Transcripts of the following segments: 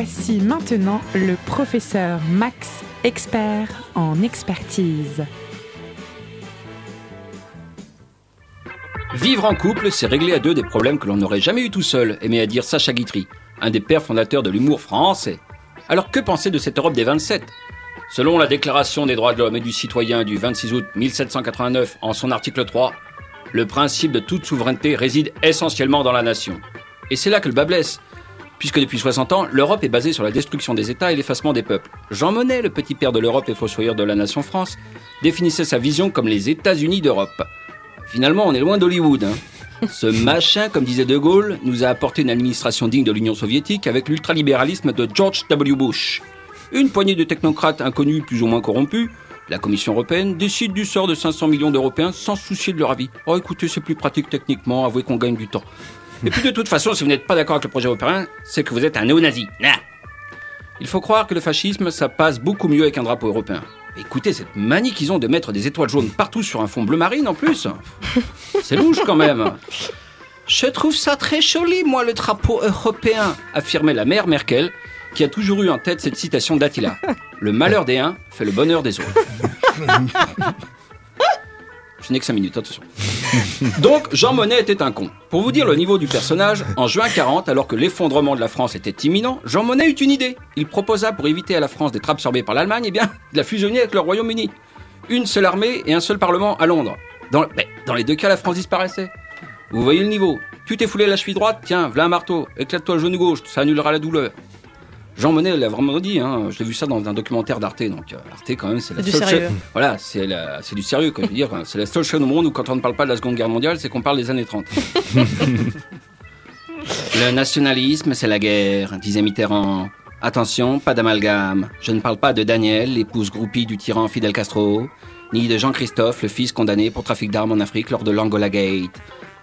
Voici maintenant le professeur Max, expert en expertise. Vivre en couple, c'est régler à deux des problèmes que l'on n'aurait jamais eu tout seul, aimait à dire Sacha Guitry, un des pères fondateurs de l'humour français. Alors que penser de cette Europe des 27 ? Selon la Déclaration des droits de l'homme et du citoyen du 26 août 1789, en son article 3, le principe de toute souveraineté réside essentiellement dans la nation. Et c'est là que le bât blesse, puisque depuis 60 ans, l'Europe est basée sur la destruction des États et l'effacement des peuples. Jean Monnet, le petit père de l'Europe et fossoyeur de la nation France, définissait sa vision comme les États-Unis d'Europe. Finalement, on est loin d'Hollywood. Ce machin, comme disait De Gaulle, nous a apporté une administration digne de l'Union soviétique avec l'ultralibéralisme de George W. Bush. Une poignée de technocrates inconnus plus ou moins corrompus, la Commission européenne, décide du sort de 500 millions d'Européens sans se soucier de leur avis. Oh écoutez, c'est plus pratique techniquement, avouez qu'on gagne du temps. Et puis de toute façon, si vous n'êtes pas d'accord avec le projet européen, c'est que vous êtes un néo-nazi. Nah. Il faut croire que le fascisme, ça passe beaucoup mieux avec un drapeau européen. Écoutez, cette manie qu'ils ont de mettre des étoiles jaunes partout sur un fond bleu marine en plus, c'est louche quand même. Je trouve ça très joli, moi, le drapeau européen, affirmait la mère Merkel, qui a toujours eu en tête cette citation d'Attila. Le malheur des uns fait le bonheur des autres. Je n'ai que 5 minutes, attention. Donc, Jean Monnet était un con. Pour vous dire le niveau du personnage, en juin 40, alors que l'effondrement de la France était imminent, Jean Monnet eut une idée. Il proposa, pour éviter à la France d'être absorbée par l'Allemagne, de la fusionner avec le Royaume-Uni. Une seule armée et un seul parlement à Londres. Dans les deux cas, la France disparaissait. Vous voyez le niveau. Tu t'es foulé la cheville droite, tiens, v'là un marteau. Éclate-toi le genou gauche, ça annulera la douleur. Jean Monnet l'a vraiment dit, hein. Je l'ai vu ça dans un documentaire d'Arte, donc Arte quand même c'est la seule chaîne. Voilà, c'est du sérieux, quoi. Je veux dire, c'est la seule chaîne au monde où quand on ne parle pas de la Seconde Guerre mondiale, c'est qu'on parle des années 30. Le nationalisme, c'est la guerre, disait Mitterrand. Attention, pas d'amalgame. Je ne parle pas de Daniel, l'épouse groupie du tyran Fidel Castro, ni de Jean-Christophe, le fils condamné pour trafic d'armes en Afrique lors de l'Angola Gate.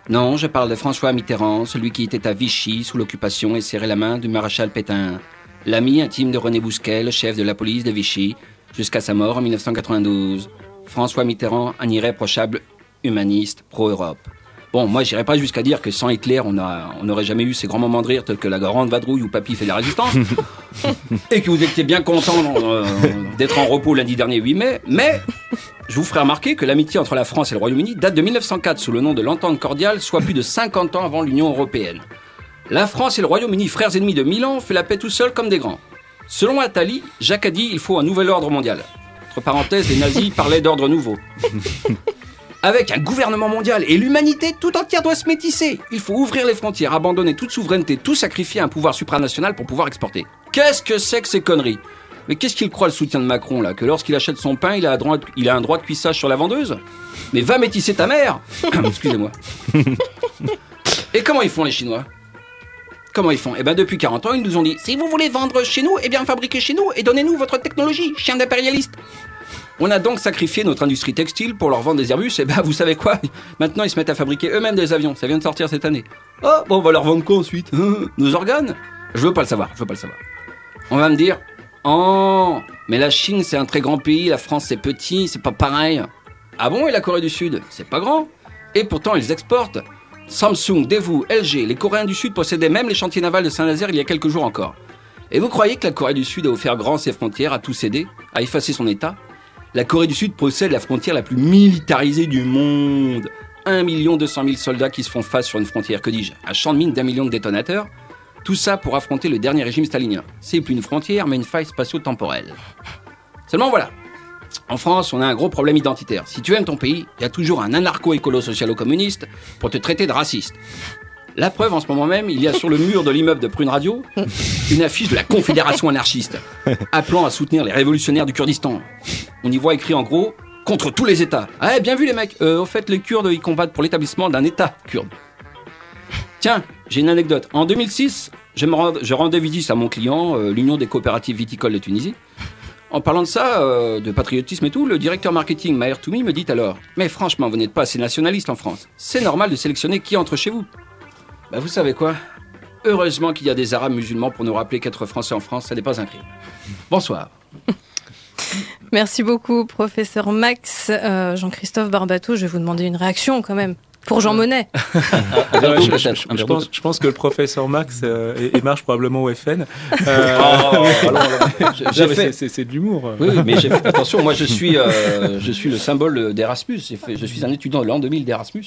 Non, je parle de François Mitterrand, celui qui était à Vichy sous l'occupation et serrait la main du maréchal Pétain. L'ami intime de René Bousquet, le chef de la police de Vichy, jusqu'à sa mort en 1992. François Mitterrand, un irréprochable humaniste pro-Europe. Bon, moi, j'irais pas jusqu'à dire que sans Hitler, on n'aurait jamais eu ces grands moments de rire tels que la grande vadrouille où Papy fait de la résistance. Et que vous étiez bien content d'être en repos lundi dernier 8 mai. Mais je vous ferai remarquer que l'amitié entre la France et le Royaume-Uni date de 1904 sous le nom de l'Entente cordiale, soit plus de 50 ans avant l'Union européenne. La France et le Royaume-Uni, frères ennemis de 1000 ans, fait la paix tout seul comme des grands. Selon Attali, Jacques a dit il faut un nouvel ordre mondial. Entre parenthèses, les nazis parlaient d'ordre nouveau. Avec un gouvernement mondial et l'humanité tout entière doit se métisser. Il faut ouvrir les frontières, abandonner toute souveraineté, tout sacrifier à un pouvoir supranational pour pouvoir exporter. Qu'est-ce que c'est que ces conneries ? Mais qu'est-ce qu'il croit le soutien de Macron là ? Que lorsqu'il achète son pain, il a un droit de cuissage sur la vendeuse ? Mais va métisser ta mère ! Excusez-moi. Et comment ils font les Chinois ? Comment ils font ? Eh bien, depuis 40 ans, ils nous ont dit « Si vous voulez vendre chez nous, eh bien, fabriquez chez nous et donnez-nous votre technologie, chien d'impérialiste !» On a donc sacrifié notre industrie textile pour leur vendre des Airbus. Et ben, vous savez quoi ? Maintenant, ils se mettent à fabriquer eux-mêmes des avions. Ça vient de sortir cette année. Oh, bon, on va leur vendre quoi ensuite ? Nos organes ? Je veux pas le savoir. On va me dire « Oh, mais la Chine, c'est un très grand pays. La France, c'est petit. C'est pas pareil. » Ah bon ? Et la Corée du Sud ? C'est pas grand. Et pourtant, ils exportent. Samsung, Daewoo, LG, les Coréens du Sud possédaient même les chantiers navals de Saint-Nazaire il y a quelques jours encore. Et vous croyez que la Corée du Sud a offert grand ses frontières, a tout cédé, a effacé son État ? La Corée du Sud possède la frontière la plus militarisée du monde. 1 200 000 soldats qui se font face sur une frontière, que dis-je, un champ de mine d'1 million de détonateurs. Tout ça pour affronter le dernier régime stalinien. C'est plus une frontière, mais une faille spatio-temporelle. Seulement voilà. En France, on a un gros problème identitaire. Si tu aimes ton pays, il y a toujours un anarcho-écolo-socialo-communiste pour te traiter de raciste. La preuve, en ce moment même, il y a sur le mur de l'immeuble de Prune Radio une affiche de la Confédération anarchiste, appelant à soutenir les révolutionnaires du Kurdistan. On y voit écrit en gros « Contre tous les États ». Ah, bien vu les mecs, au fait, les Kurdes, ils combattent pour l'établissement d'un État kurde. Tiens, j'ai une anecdote. En 2006, je rendais visite à mon client, l'Union des coopératives viticoles de Tunisie. En parlant de ça, de patriotisme et tout, le directeur marketing Maher Toumi me dit alors « Mais franchement, vous n'êtes pas assez nationaliste en France. C'est normal de sélectionner qui entre chez vous. » Bah vous savez quoi ? Heureusement qu'il y a des Arabes musulmans pour nous rappeler qu'être français en France, ça n'est pas un crime. Bonsoir. Merci beaucoup, professeur Max. Jean-Christophe Barbato, je vais vous demander une réaction quand même. Pour Jean Monnet. Je pense que le professeur Max et marche probablement au FN. C'est de l'humour. Oui, mais attention, moi je suis le symbole d'Erasmus. Je suis un étudiant de l'an 2000 d'Erasmus.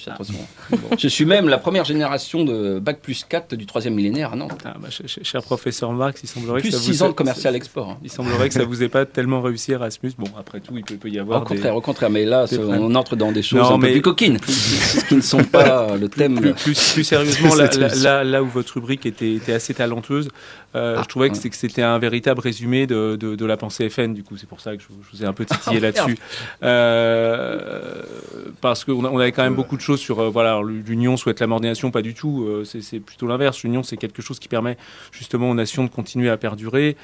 Je suis même la première génération de Bac plus 4 du 3e millénaire à Nantes. Cher professeur Marx, il semblerait plus que ça 6 ans de commercial export. Il semblerait que ça vous ait pas tellement réussi Erasmus. Bon, après tout, il peut y avoir au contraire, mais là, on entre dans des choses un peu plus coquines, qui ne sont pas le thème. Plus sérieusement, là où votre rubrique était assez talentueuse, je trouvais que c'était un véritable résumé de la pensée FN. Du coup, c'est pour ça que je vous ai un peu titillé là-dessus. Parce qu'on avait quand même beaucoup de choses sur l'Union souhaite la mort des nations, pas du tout. C'est plutôt l'inverse. L'Union, c'est quelque chose qui permet justement aux nations de continuer à perdurer.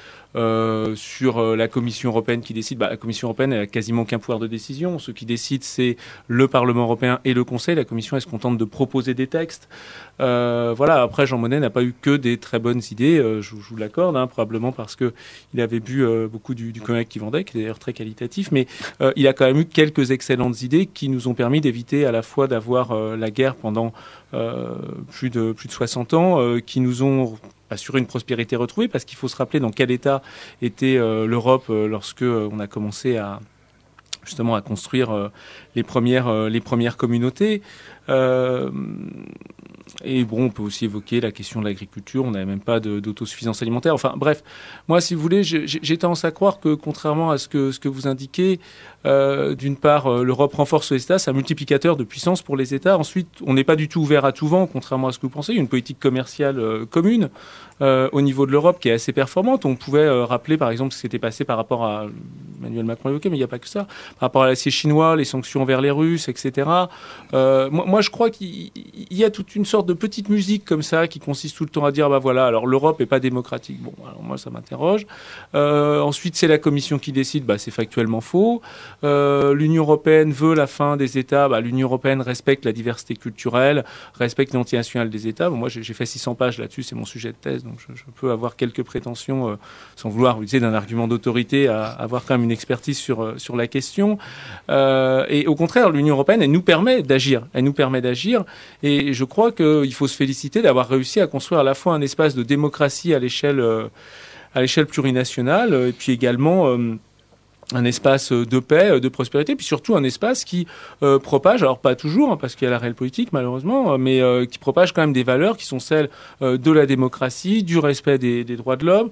Sur la Commission européenne qui décide, la Commission européenne n'a quasiment aucun pouvoir de décision. Ce qui décide, c'est le Parlement européen et le Conseil. La Commission, elle se contente de proposer des textes. Après, Jean Monnet n'a pas eu que des très bonnes idées, je vous l'accorde, probablement parce qu'il avait bu beaucoup du cognac qu'il vendait, qui est d'ailleurs très qualitatif, mais il a quand même eu quelques excellentes idées qui nous ont permis d'éviter à la fois d'avoir la guerre pendant plus de 60 ans, qui nous ont assurer une prospérité retrouvée, parce qu'il faut se rappeler dans quel état était l'Europe lorsque on a commencé à construire les premières communautés. Et bon, on peut aussi évoquer la question de l'agriculture. On n'avait même pas d'autosuffisance alimentaire. Enfin, bref, moi, si vous voulez, j'ai tendance à croire que, contrairement à ce que vous indiquez, d'une part, l'Europe renforce les États, c'est un multiplicateur de puissance pour les États. Ensuite, on n'est pas du tout ouvert à tout vent, contrairement à ce que vous pensez. Il y a une politique commerciale commune au niveau de l'Europe qui est assez performante. On pouvait rappeler, par exemple, ce qui s'était passé par rapport à Emmanuel Macron évoqué, mais il n'y a pas que ça. Par rapport à l'acier chinois, les sanctions envers les Russes, etc. Moi, je crois qu'il y a toute une sorte de petite musique comme ça qui consiste tout le temps à dire, alors l'Europe n'est pas démocratique. Bon, alors moi, ça m'interroge. Ensuite, c'est la Commission qui décide. C'est factuellement faux. L'Union européenne veut la fin des États. L'Union européenne respecte la diversité culturelle, respecte l'identité nationale des États. Moi, j'ai fait 600 pages là-dessus, c'est mon sujet de thèse, donc je peux avoir quelques prétentions, sans vouloir utiliser d'un argument d'autorité, à avoir quand même une expertise sur la question. Et au contraire, l'Union européenne, elle nous permet d'agir. Et je crois qu'il faut se féliciter d'avoir réussi à construire à la fois un espace de démocratie à l'échelle plurinationale, et puis également un espace de paix, de prospérité, puis surtout un espace qui propage, alors pas toujours, parce qu'il y a la réelle politique malheureusement, mais qui propage quand même des valeurs qui sont celles de la démocratie, du respect des droits de l'homme,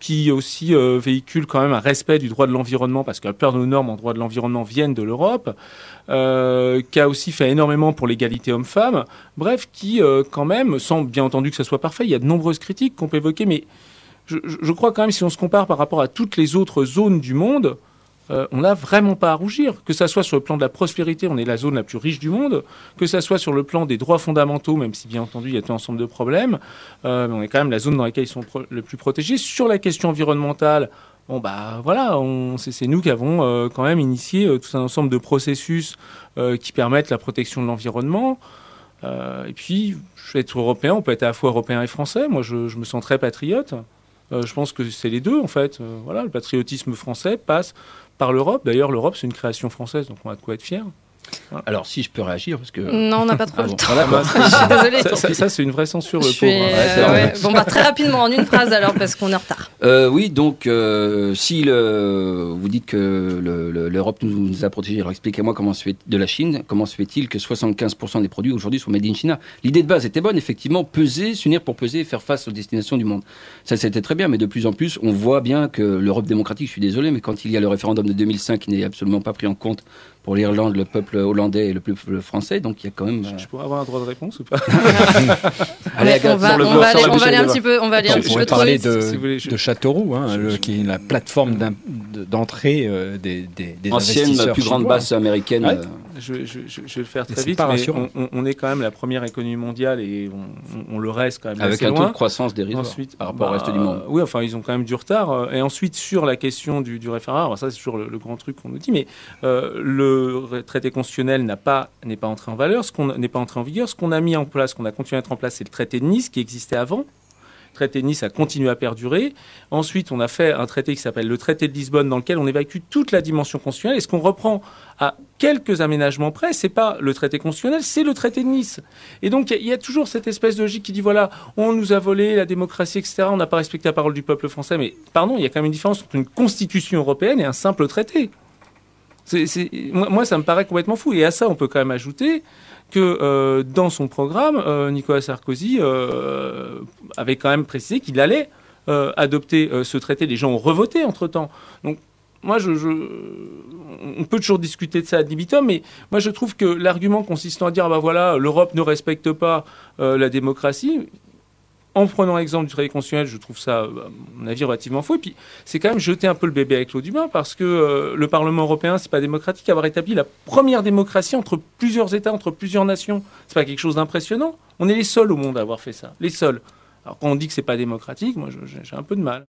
qui aussi véhicule quand même un respect du droit de l'environnement, parce que la plupart de nos normes en droit de l'environnement viennent de l'Europe, qui a aussi fait énormément pour l'égalité homme-femme, bref, qui quand même, sans bien entendu que ça soit parfait, il y a de nombreuses critiques qu'on peut évoquer, mais je crois quand même, si on se compare par rapport à toutes les autres zones du monde, on n'a vraiment pas à rougir. Que ça soit sur le plan de la prospérité, on est la zone la plus riche du monde. Que ça soit sur le plan des droits fondamentaux, même si bien entendu il y a tout un ensemble de problèmes, on est quand même la zone dans laquelle ils sont le plus protégés. Sur la question environnementale, c'est nous qui avons quand même initié tout un ensemble de processus qui permettent la protection de l'environnement. Et puis, être européen, on peut être à la fois européen et français. Moi, je me sens très patriote. Je pense que c'est les deux, en fait. Le patriotisme français passe par l'Europe. D'ailleurs, l'Europe, c'est une création française, donc on a de quoi être fier. Voilà. Alors, si je peux réagir, parce que... Non, on n'a pas trop le temps. Je suis désolée. Ça, c'est une vraie censure, le pauvre. Bon, très rapidement, en une phrase, alors, parce qu'on est en retard. Oui, donc, si vous dites que l'Europe nous a protégés, alors expliquez-moi de la Chine, comment se fait-il que 75% des produits aujourd'hui sont made in China? L'idée de base était bonne, effectivement, s'unir pour peser et faire face aux destinations du monde. Ça, c'était très bien, mais de plus en plus, on voit bien que l'Europe démocratique, je suis désolé, mais quand il y a le référendum de 2005 qui n'est absolument pas pris en compte pour l'Irlande, le peuple hollandais et le peuple français, donc il y a quand même... Je pourrais avoir un droit de réponse ou pas? Allez, on va aller un petit peu trop vite. De Châteauroux, qui est la plateforme d'entrée des ancienne investisseurs plus grande base américaine. Ouais. Je vais le faire très vite, mais on est quand même la première économie mondiale et on le reste quand même avec assez un loin. taux de croissance dérisoire par rapport au reste du monde. Oui, enfin, ils ont quand même du retard. Et ensuite, sur la question du référendum, alors ça, c'est toujours le grand truc qu'on nous dit, mais le traité constitutionnel n'est pas entré en valeur, n'est pas entré en vigueur. Ce qu'on a mis en place, qu'on a continué à mettre en place, c'est le traité de Nice qui existait avant, traité de Nice a continué à perdurer. Ensuite, on a fait un traité qui s'appelle le traité de Lisbonne, dans lequel on évacue toute la dimension constitutionnelle. Et ce qu'on reprend à quelques aménagements près, c'est pas le traité constitutionnel, c'est le traité de Nice. Et donc, il y a toujours cette espèce de logique qui dit, voilà, on nous a volé la démocratie, etc., on n'a pas respecté la parole du peuple français. Mais pardon, il y a quand même une différence entre une constitution européenne et un simple traité. Moi, ça me paraît complètement fou. Et à ça, on peut quand même ajouter que dans son programme, Nicolas Sarkozy avait quand même précisé qu'il allait adopter ce traité. Les gens ont revoté entre-temps. Donc, moi, on peut toujours discuter de ça ad libitum, mais moi, je trouve que l'argument consistant à dire, voilà, l'Europe ne respecte pas la démocratie, en prenant l'exemple du traité constitutionnel, je trouve ça, à mon avis, relativement faux. Et puis, c'est quand même jeter un peu le bébé avec l'eau du bain, parce que le Parlement européen, c'est pas démocratique. Avoir établi la première démocratie entre plusieurs États, entre plusieurs nations, c'est pas quelque chose d'impressionnant. On est les seuls au monde à avoir fait ça, les seuls. Alors quand on dit que c'est pas démocratique, moi, j'ai un peu de mal.